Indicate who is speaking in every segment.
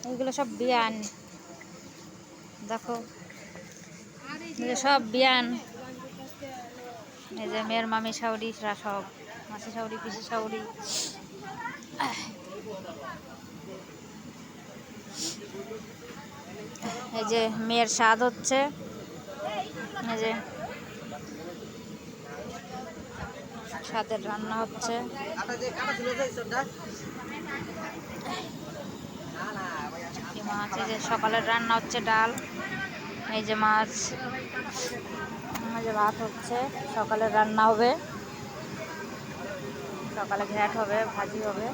Speaker 1: এইগুলো সব বিয়ান, দেখো সব বিয়ান। এই যে মেয়ের মামি শাউরিরা সব, মাসি শাউরি, পিসি শাউরি। এই যে মেয়ের স্বাদ হচ্ছে, এই যে স্বাদের রান্না হচ্ছে। মাছ, এই যে সকালের রান্না হচ্ছে ডাল, এই যে মাছ, এই যে ভাত হচ্ছে, সকালের রান্না হবে, সকালে ঘ্যাট হবে, ভাজি হবে,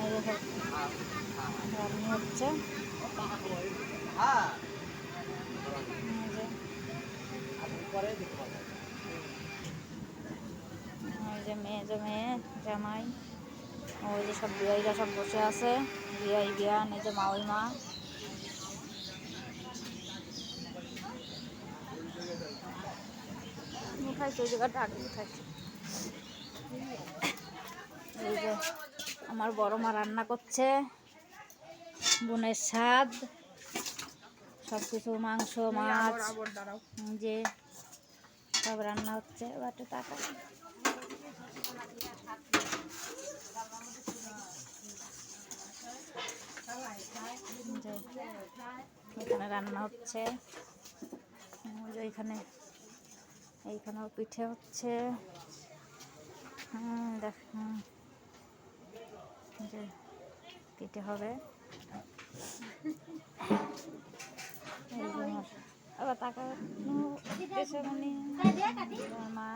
Speaker 1: এই যে সব রান্না হচ্ছে। এই যে মেয়ে জামাই, ওই যে সব বিয়াইরা সব বসে আছে, বিয়াই বিয়ান, এই যে মাওই মা। উঠাইছে ওই জায়গাটা আগে উঠাইছে। এই যে আমার বড় মা রান্না করছে, বোনের স্বাদ, সব কিছু মাংস মাছ, যে সব রান্না হচ্ছে। বাটে টাকা এখানে রান্না হচ্ছে, এইখানে এইখানেও পিঠে হচ্ছে। দেখ, যে পিঠে হবে। আবার টাকা মা,